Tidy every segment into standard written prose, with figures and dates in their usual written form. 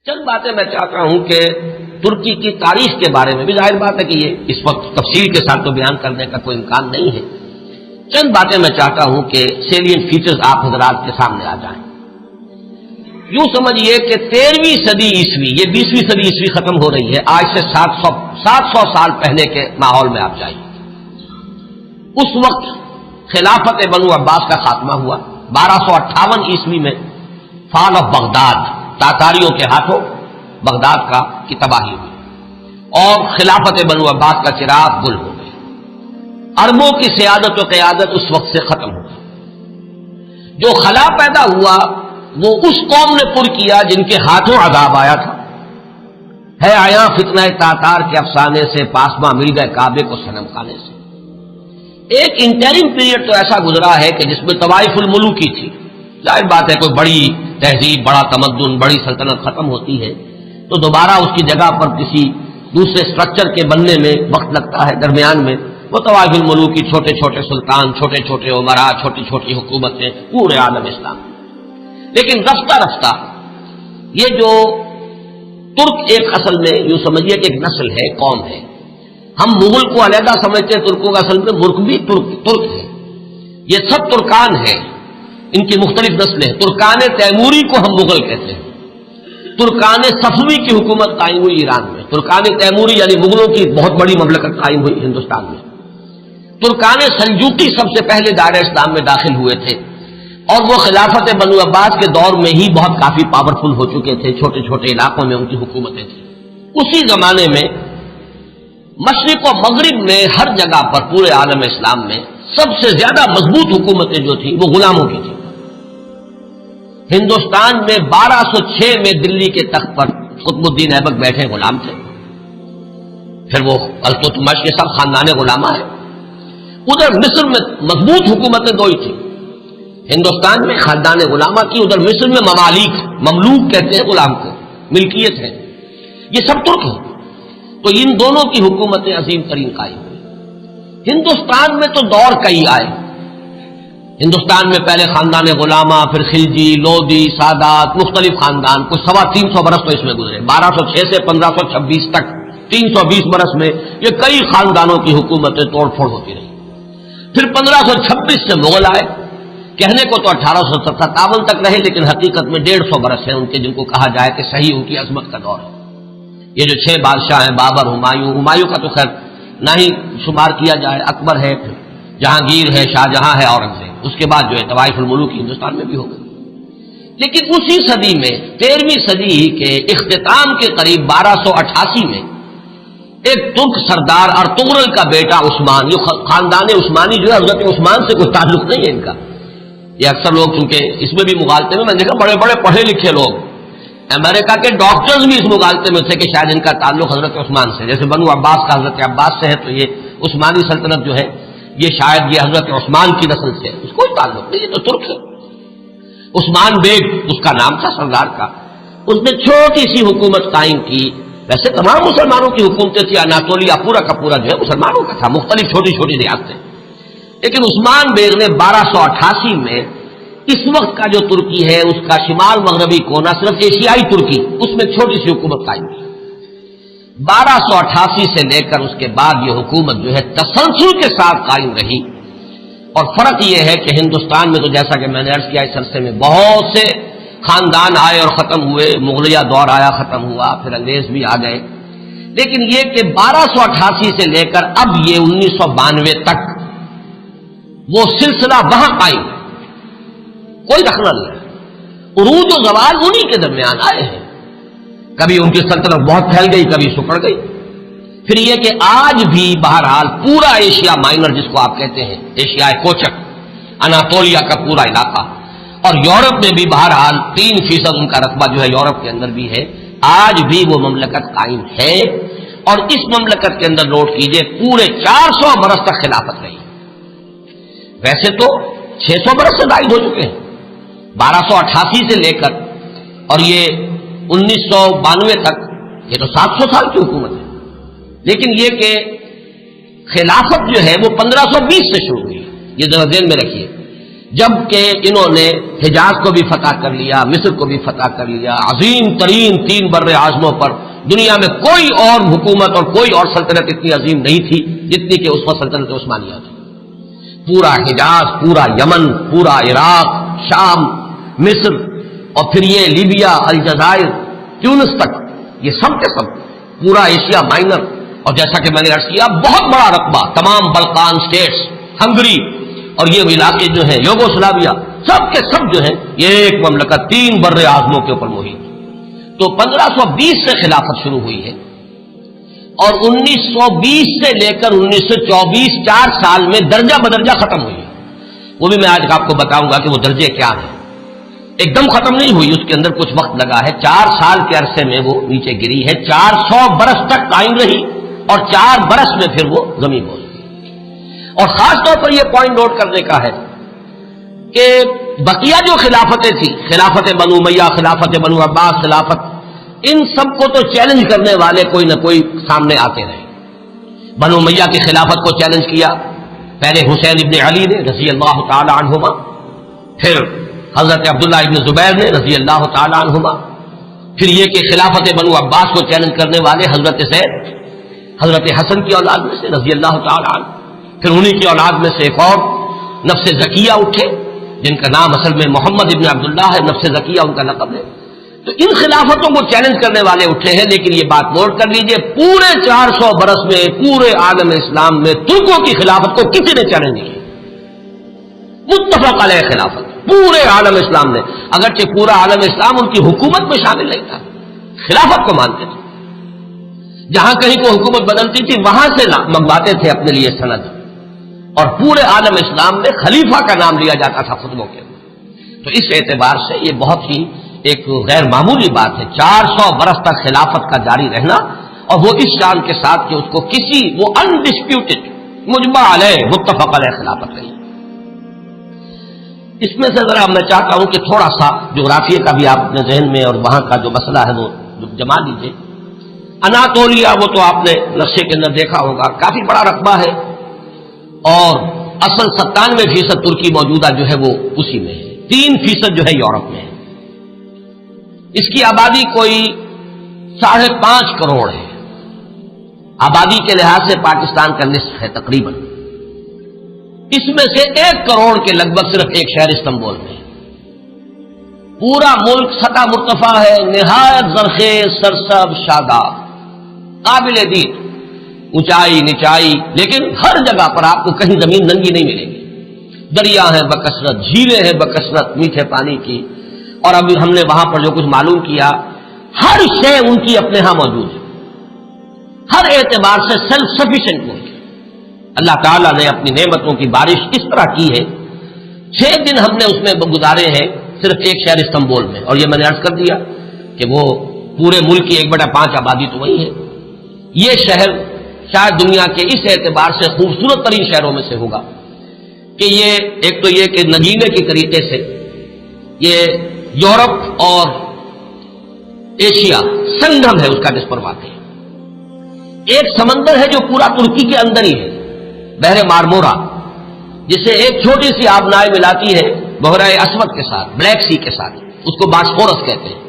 چند باتیں میں چاہتا ہوں کہ ترکی کی تاریخ کے بارے میں بھی ظاہر بات ہے کہ یہ اس وقت تفصیل کے ساتھ تو بیان کرنے کا کوئی امکان نہیں ہے. چند باتیں میں چاہتا ہوں کہ سیلین فیچرز آپ حضرات کے سامنے آ جائیں. یوں سمجھیے کہ 13ویں صدی عیسوی، یہ 20ویں صدی عیسوی ختم ہو رہی ہے، آج سے 700 سال پہلے کے ماحول میں آپ جائیے. اس وقت خلافت بنو عباس کا خاتمہ ہوا. 1258 عیسوی میں فال آف بغداد، تاتاریوں کے ہاتھوں بغداد کی تباہی ہوئی اور خلافت بنو عباس کا چراغ گل ہو گئی. عربوں کی سیادت و قیادت اس وقت سے ختم ہو گئی. جو خلا پیدا ہوا وہ اس قوم نے پر کیا جن کے ہاتھوں عذاب آیا تھا. ہے آیا فتنہ تاتار کے افسانے سے، پاسماں مل گئے کعبے کو صنم خانے سے. ایک انٹرم پیریڈ تو ایسا گزرا ہے کہ جس میں طوائف الملوکی تھی. ظاہر بات ہے کوئی بڑی تہذیب، بڑا تمدن، بڑی سلطنت ختم ہوتی ہے تو دوبارہ اس کی جگہ پر کسی دوسرے سٹرکچر کے بننے میں وقت لگتا ہے. درمیان میں وہ طوائف الملوکی، چھوٹے چھوٹے سلطان، چھوٹے چھوٹے عمراء، چھوٹی چھوٹی حکومتیں پورے عالم اسلام. لیکن رفتہ رفتہ یہ جو ترک ایک اصل میں یوں سمجھیے کہ ایک نسل ہے، قوم ہے. ہم مغل کو علیحدہ سمجھتے ہیں، ترکوں کا اصل میں ملک بھی ترک ہے. یہ سب ترکان ہیں، ان کی مختلف نسلیں. ترکان تیموری کو ہم مغل کہتے ہیں. ترکان صفوی کی حکومت قائم ہوئی ایران میں. ترکان تیموری یعنی مغلوں کی بہت بڑی مملکت قائم ہوئی ہندوستان میں. ترکان سلجوقی سب سے پہلے دائرہ اسلام میں داخل ہوئے تھے اور وہ خلافت بنو عباس کے دور میں ہی بہت کافی پاورفل ہو چکے تھے. چھوٹے چھوٹے علاقوں میں ان کی حکومتیں تھیں. اسی زمانے میں مشرق و مغرب میں ہر جگہ پر پورے عالم اسلام میں سب سے زیادہ مضبوط حکومتیں جو تھیں وہ غلاموں کی تھیں. ہندوستان میں 1206 میں دلی کے تخت پر قطب الدین ایبک بیٹھے غلام تھے. پھر وہ التتمش، یہ سب خاندان غلامہ ہے. ادھر مصر میں مضبوط حکومتیں دو ہی تھیں. ہندوستان میں خاندان غلامہ کی، ادھر مصر میں مملوک کہتے ہیں غلام کو، ملکیت ہے. یہ سب ترک ہیں. تو ان دونوں کی حکومتیں عظیم ترین قائم ہوئی. ہندوستان میں تو دور کئی آئے. ہندوستان میں پہلے خاندان غلامہ، پھر خلجی، لودھی، سادات، مختلف خاندان. کچھ 325 برس تو اس میں گزرے. 1206 سے 1526 تک 320 برس میں یہ کئی خاندانوں کی حکومتیں توڑ پھوڑ ہوتی رہی. پھر 1526 سے مغل آئے. کہنے کو تو 1857 تک رہے، لیکن حقیقت میں 150 برس ہیں ان کے، جن کو کہا جائے کہ صحیح ان کی عظمت کا دور ہے. یہ جو 6 بادشاہ ہیں، بابر، ہمایوں کا تو خیر نہ ہی شمار کیا جائے، اکبر ہے، پھر جہانگیر ہے، شاہجہاں ہے، اورنگزیب. اس کے بعد جو ہے طوائف الملوک ہندوستان میں بھی ہو گئی. لیکن اسی صدی میں 13ویں صدی کے اختتام کے قریب 1288 میں ایک ترک سردار ارطغرل کا بیٹا عثمان، یہ خاندان عثمانی جو ہے حضرت عثمان سے کوئی تعلق نہیں ہے ان کا. یہ اکثر لوگ چونکہ اس میں بھی مغالطے میں دیکھا بڑے بڑے پڑھے لکھے لوگ، امریکہ کے ڈاکٹرز بھی اس مغالطے میں تھے کہ شاید ان کا تعلق حضرت عثمان سے، جیسے بنو عباس کا حضرت عباس سے ہے تو یہ عثمانی سلطنت جو ہے یہ شاید یہ حضرت عثمان کی نسل سے ہے. اس کوئی تعلق نہیں، یہ تو ترک ہے. عثمان بیگ اس کا نام تھا سردار کا. اس نے چھوٹی سی حکومت قائم کی. ویسے تمام مسلمانوں کی حکومتیں تھی. اناطولیہ پورا کا پورا جو ہے مسلمانوں کا تھا، مختلف چھوٹی چھوٹی ریاستیں. لیکن عثمان بیگ نے 1288 میں اس وقت کا جو ترکی ہے اس کا شمال مغربی کونا، صرف ایشیائی ترکی، اس میں چھوٹی سی حکومت قائم کی. 1288 سے لے کر اس کے بعد یہ حکومت جو ہے تسلسل کے ساتھ قائم رہی. اور فرق یہ ہے کہ ہندوستان میں تو جیسا کہ میں نے عرض کیا اس عرصے میں بہت سے خاندان آئے اور ختم ہوئے. مغلیہ دور آیا، ختم ہوا، پھر انگریز بھی آ گئے. لیکن یہ کہ 1288 سے لے کر اب یہ 1992 تک وہ سلسلہ وہاں قائم ہے، کوئی دخل نہیں ہے. عروج و زوال انہی کے درمیان آئے ہیں. کبھی ان کی سلطنت بہت پھیل گئی، کبھی سکڑ گئی. پھر یہ کہ آج بھی بہرحال پورا ایشیا مائنر جس کو آپ کہتے ہیں، ایشیا کوچک، اناطولیہ کا پورا علاقہ، اور یورپ میں بھی بہرحال 3% ان کا رقبہ جو ہے یورپ کے اندر بھی ہے. آج بھی وہ مملکت قائم ہے. اور اس مملکت کے اندر نوٹ کیجئے پورے 400 برس تک خلافت رہی. ویسے تو 600 برس سے زائد ہو چکے ہیں 1288 سے لے کر، اور یہ 1992 تک یہ تو 700 سال کی حکومت ہے. لیکن یہ کہ خلافت جو ہے وہ 1520 سے شروع ہوئی. یہ ذرا ذہن میں رکھیے جبکہ انہوں نے حجاز کو بھی فتح کر لیا، مصر کو بھی فتح کر لیا، عظیم ترین 3 بر اعظموں پر دنیا میں کوئی اور حکومت اور کوئی اور سلطنت اتنی عظیم نہیں تھی جتنی کہ اس وقت سلطنت عثمانیہ تھی۔ پورا حجاز، پورا یمن، پورا عراق، شام، مصر، اور پھر یہ لیبیا، الجزائر، تیونس تک، یہ سب کے سب پورا ایشیا مائنر، اور جیسا کہ میں نے عرض کیا بہت بڑا رقبہ، تمام بلقان سٹیٹس، ہنگری اور یہ علاقے جو ہیں یوگوسلاویا، سب کے سب جو ہیں یہ ایک مملکت 3 بر اعظموں کے اوپر محیط۔ تو 1520 سے خلافت شروع ہوئی ہے، اور 1920 سے لے کر 1924 4 سال میں درجہ بدرجہ ختم ہوئی ہے۔ وہ بھی میں آج آپ کو بتاؤں گا کہ وہ درجے کیا ہیں۔ ایک دم ختم نہیں ہوئی، اس کے اندر کچھ وقت لگا ہے، 4 سال کے عرصے میں وہ نیچے گری ہے، 400 برس تک قائم رہی، اور 4 برس میں پھر وہ زمین بوس گئی۔ اور خاص طور پر یہ پوائنٹ نوٹ کرنے کا ہے کہ بقیہ جو خلافتیں تھیں، خلافت بنو امیہ، خلافت بنو عباس، خلافت، ان سب کو تو چیلنج کرنے والے کوئی نہ کوئی سامنے آتے رہے۔ بنو امیہ کی خلافت کو چیلنج کیا پہلے حسین ابن علی نے رضی اللہ تعالی عنہما، پھر حضرت عبداللہ ابن زبیر نے رضی اللہ تعالی عنہما، پھر یہ کہ خلافت بنو عباس کو چیلنج کرنے والے حضرت زید، حضرت حسن کی اولاد میں سے رضی اللہ تعالی عنہ، پھر انہی کی اولاد میں سے ایک اور نفس زکیہ اٹھے جن کا نام اصل میں محمد ابن عبداللہ ہے، نفس زکیہ ان کا لقب ہے۔ تو ان خلافتوں کو چیلنج کرنے والے اٹھے ہیں، لیکن یہ بات نوٹ کر لیجئے پورے 400 برس میں پورے عالم اسلام میں ترکوں کی خلافت کو کسی نے چیلنج نہیں کیا، متفق علیہ خلافت پورے عالم اسلام نے، اگرچہ پورا عالم اسلام ان کی حکومت میں شامل نہیں تھا، خلافت کو مانتے تھے، جہاں کہیں کو حکومت بدلتی تھی وہاں سے منگواتے تھے اپنے لیے سند، اور پورے عالم اسلام میں خلیفہ کا نام لیا جاتا تھا خطبوں کے۔ تو اس اعتبار سے یہ بہت ہی ایک غیر معمولی بات ہے، 400 برس تک خلافت کا جاری رہنا، اور وہ اس شان کے ساتھ کہ اس کو کسی وہ انڈسپیوٹڈ مجمع علیہ متفق علیہ خلافت رہی۔ اس میں سے ذرا میں چاہتا ہوں کہ تھوڑا سا جغرافیہ کا بھی آپ اپنے ذہن میں اور وہاں کا جو مسئلہ ہے وہ جما لیجیے۔ اناطولیہ وہ تو آپ نے نقشے کے اندر دیکھا ہوگا، کافی بڑا رقبہ ہے، اور اصل 97% ترکی موجودہ جو ہے وہ اسی میں ہے، 3% جو ہے یورپ میں ہے۔ اس کی آبادی کوئی 5.5 کروڑ ہے، آبادی کے لحاظ سے پاکستان کا نصف ہے تقریباً۔ اس میں سے 1 کروڑ کے لگ بھگ صرف ایک شہر استنبول میں ہے۔ پورا ملک سطح مرتفع ہے، نہایت زرخیز، سرسب، شاداب، قابل دید، اونچائی نچائی، لیکن ہر جگہ پر آپ کو کہیں زمین ننگی نہیں ملے گی، دریا ہیں بکثرت، جھیلیں ہیں بکثرت میٹھے پانی کی، اور ابھی ہم نے وہاں پر جو کچھ معلوم کیا ہر شے ان کی اپنے ہاں موجود ہے، ہر اعتبار سے سیلف سفیشینٹ ملک ہے۔ اللہ تعالیٰ نے اپنی نعمتوں کی بارش اس طرح کی ہے، 6 دن ہم نے اس میں گزارے ہیں صرف ایک شہر استنبول میں، اور یہ میں نے عرض کر دیا کہ وہ پورے ملک کی 1/5 آبادی تو وہی ہے۔ یہ شہر شاید دنیا کے اس اعتبار سے خوبصورت ترین شہروں میں سے ہوگا کہ یہ ایک تو یہ کہ نگینے کی طریقے سے یہ یورپ اور ایشیا سنگم ہے اس کا جس پر واقع ہے۔ ایک سمندر ہے جو پورا ترکی کے اندر ہی ہے، بحر مارمورا، جسے ایک چھوٹی سی آبنائے ملاتی ہے بحیرہ اسود کے ساتھ، بلیک سی کے ساتھ، اس کو باسفورس کہتے ہیں۔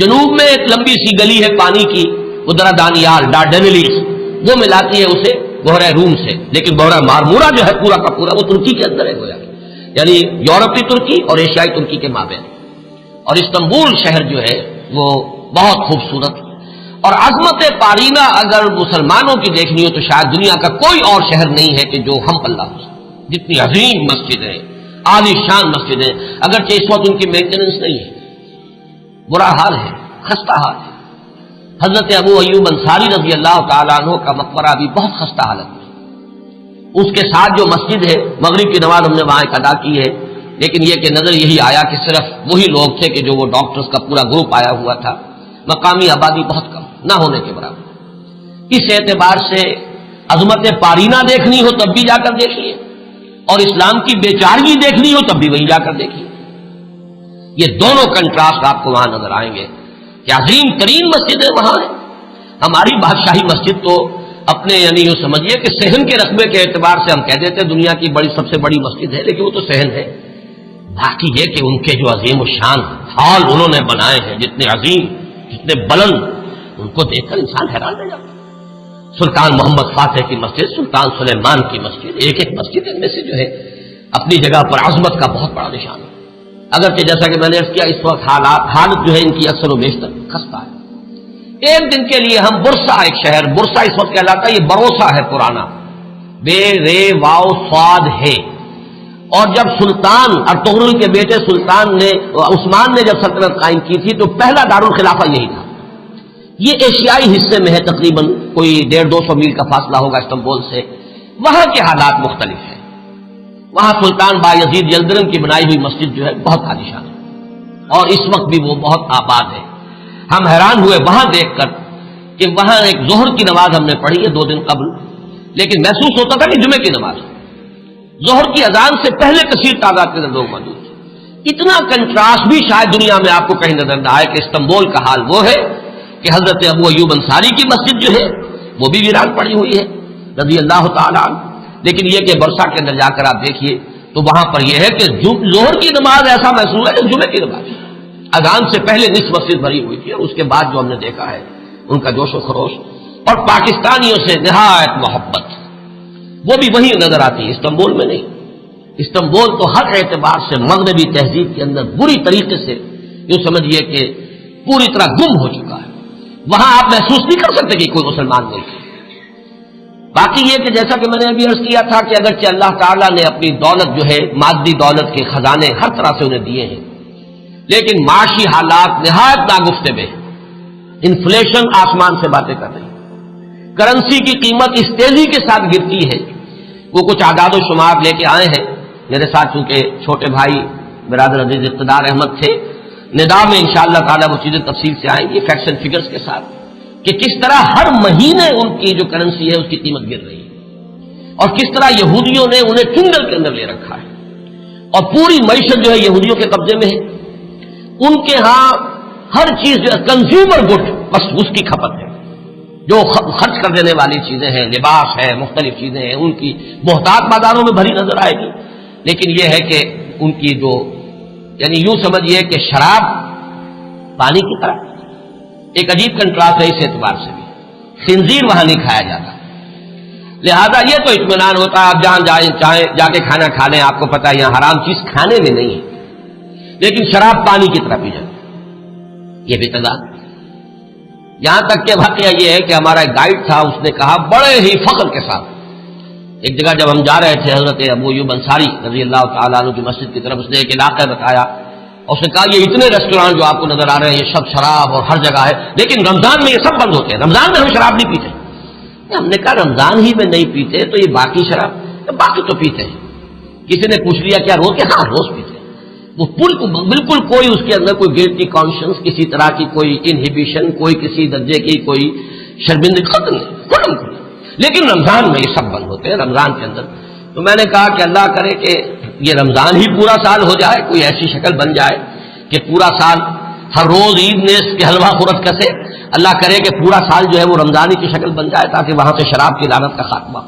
جنوب میں ایک لمبی سی گلی ہے پانی کی، وہ درا دانیال ڈارڈینیلیز، وہ ملاتی ہے اسے بحیرہ روم سے، لیکن بحیرہ مارمورا جو ہے پورا کا پورا وہ ترکی کے اندر ہے گویا، یعنی یورپی ترکی اور ایشیائی ترکی کے مابین۔ اور استنبول شہر جو ہے وہ بہت خوبصورت، اور عظمت پارینہ اگر مسلمانوں کی دیکھنی ہو تو شاید دنیا کا کوئی اور شہر نہیں ہے کہ جو ہم پلہ ہو سکے، جتنی عظیم مسجد ہے، عالی شان مسجد ہے، اگرچہ اس وقت ان کی مینٹیننس نہیں ہے، برا حال ہے، خستہ حال ہے۔ حضرت ابو ایوب انصاری رضی اللہ تعالیٰ عنہ کا مقبرہ بھی بہت خستہ حالت میں، اس کے ساتھ جو مسجد ہے مغرب کی نماز ہم نے وہاں ادا کی ہے، لیکن یہ کہ نظر یہی آیا کہ صرف وہی لوگ تھے کہ جو وہ ڈاکٹرز کا پورا گروپ آیا ہوا تھا، مقامی آبادی بہت کم، نہ ہونے کے برابر۔ اس اعتبار سے عظمت پارینہ دیکھنی ہو تب بھی جا کر دیکھیے، اور اسلام کی بیچارگی دیکھنی ہو تب بھی وہیں جا کر دیکھیے۔ یہ دونوں کنٹراسٹ آپ کو وہاں نظر آئیں گے کہ عظیم ترین مسجدیں وہاں ہیں۔ ہماری بادشاہی مسجد تو اپنے یعنی یوں سمجھیے کہ صحن کے رقبے کے اعتبار سے ہم کہہ دیتے ہیں دنیا کی سب سے بڑی مسجد ہے، لیکن وہ تو صحن ہے، باقی یہ کہ ان کے جو عظیم الشان ہال انہوں نے بنائے ہیں، جتنے عظیم، جتنے بلند، ان کو دیکھ کر انسان حیران رہ جاتا ہے۔ سلطان محمد فاتح کی مسجد، سلطان سلیمان کی مسجد، ایک ایک مسجد ان میں سے جو ہے اپنی جگہ پر عظمت کا بہت بڑا نشان ہے، اگرچہ جیسا کہ میں نے عرض کیا اس وقت حالت جو ہے ان کی اکثر و بیشتر خستہ ہے۔ ایک دن کے لیے ہم برسا، ایک شہر برسا اس وقت کہلاتا ہے، یہ بروسا ہے پرانا، بے رے واو صاد ہے، اور جب سلطان ارطغرل کے بیٹے سلطان نے عثمان نے جب سلطنت قائم کی تھی تو پہلا دارالخلافہ یہی تھا۔ یہ ایشیائی حصے میں ہے، تقریباً کوئی 150-200 میل کا فاصلہ ہوگا استنبول سے۔ وہاں کے حالات مختلف ہیں، وہاں سلطان بایزید یلدرم کی بنائی ہوئی مسجد جو ہے بہت عالیشان ہے اور اس وقت بھی وہ بہت آباد ہے۔ ہم حیران ہوئے وہاں دیکھ کر کہ وہاں ایک ظہر کی نماز ہم نے پڑھی ہے 2 دن قبل، لیکن محسوس ہوتا تھا کہ جمعے کی نماز، ظہر کی اذان سے پہلے کثیر تعداد کے لوگ موجود تھے۔ اتنا کنٹراسٹ بھی شاید دنیا میں آپ کو کہیں نظر نہ آئے کہ استنبول کا حال وہ ہے کہ حضرت ابو ایوب انصاری کی مسجد جو ہے وہ بھی ویران پڑی ہوئی ہے رضی اللہ تعالیٰ عنہ، لیکن یہ کہ برسا کے اندر جا کر آپ دیکھیے تو وہاں پر یہ ہے کہ ظہر کی نماز ایسا محسوس ہے کہ جمعے کی نماز، اذان سے پہلے نصف مسجد بھری ہوئی تھی، اور اس کے بعد جو ہم نے دیکھا ہے ان کا جوش و خروش اور پاکستانیوں سے نہایت محبت، وہ بھی وہیں نظر آتی ہے، استنبول میں نہیں۔ استنبول تو ہر اعتبار سے مغربی تہذیب کے اندر بری طریقے سے یوں سمجھیے کہ پوری طرح گم ہو چکا ہے، وہاں آپ محسوس نہیں کر سکتے کہ کوئی مسلمان ملک ہے۔ باقی یہ کہ جیسا کہ میں نے ابھی عرض کیا تھا کہ اگرچہ اللہ تعالیٰ نے اپنی دولت جو ہے مادی دولت کے خزانے ہر طرح سے انہیں دیے ہیں، لیکن معاشی حالات نہایت ناگفتہ میں ہیں۔ انفلیشن آسمان سے باتیں کر رہی ہے، کرنسی کی قیمت اس تیزی کے ساتھ گرتی ہے۔ وہ کچھ اعداد و شمار لے کے آئے ہیں میرے ساتھ، چونکہ چھوٹے بھائی برادر عزیز اقتدار احمد تھے، ندا میں انشاءاللہ تعالیٰ وہ چیزیں تفصیل سے آئیں گی فیکٹس اینڈ فگرز کے ساتھ، کہ کس طرح ہر مہینے ان کی جو کرنسی ہے اس کی قیمت گر رہی ہے، اور کس طرح یہودیوں نے انہیں چنگل کے اندر لے رکھا ہے، اور پوری معیشت جو ہے یہودیوں کے قبضے میں ہے۔ ان کے ہاں ہر چیز جو ہے کنزیومر گڈ، بس اس کی کھپت ہے، جو خرچ کر دینے والی چیزیں ہیں، لباس ہے، مختلف چیزیں ہیں، ان کی بہتات بازاروں میں بھری نظر آئے گی، لیکن یہ ہے کہ ان کی جو یعنی یوں سمجھیے کہ شراب پانی کی طرح، ایک عجیب کنٹراسٹ ہے اس اعتبار سے بھی، خنزیر وہاں نہیں کھایا جاتا، لہذا یہ تو اطمینان ہوتا ہے آپ جہاں چاہیں جا کے کھانا کھا لیں، آپ کو پتا ہے یہاں حرام چیز کھانے میں نہیں ہے، لیکن شراب پانی کی طرح پی جاتی، یہ بھی تضاد۔ یہاں تک کہ واقعہ یہ ہے کہ ہمارا ایک گائیڈ تھا، اس نے کہا بڑے ہی فخر کے ساتھ، ایک جگہ جب ہم جا رہے تھے حضرت ابو ایوب انصاری رضی اللہ تعالیٰ عنہ کی مسجد کی طرف، اس نے ایک علاقہ بتایا اور اس نے کہا یہ اتنے ریسٹورانٹ جو آپ کو نظر آ رہے ہیں یہ سب شراب اور ہر جگہ ہے، لیکن رمضان میں یہ سب بند ہوتے ہیں، رمضان میں ہم شراب نہیں پیتے۔ ہم نے کہا رمضان ہی میں نہیں پیتے تو یہ باقی شراب؟ باقی تو پیتے ہیں۔ کسی نے پوچھ لیا کیا روز کے؟ ہاں روز پیتے ہیں۔ وہ بالکل کوئی اس کے اندر کوئی گلٹی کانشنس، کسی طرح کی کوئی انہیبیشن، کوئی کسی درجے کی کوئی شرمندگی ختم نہیں، لیکن رمضان میں یہ سب بند ہوتے ہیں رمضان کے اندر۔ تو میں نے کہا کہ اللہ کرے کہ یہ رمضان ہی پورا سال ہو جائے، کوئی ایسی شکل بن جائے کہ پورا سال ہر روز عید نے اس کے حلوہ خورت کسے، اللہ کرے کہ پورا سال جو ہے وہ رمضانی کی شکل بن جائے تاکہ وہاں سے شراب کی لعنت کا خاتمہ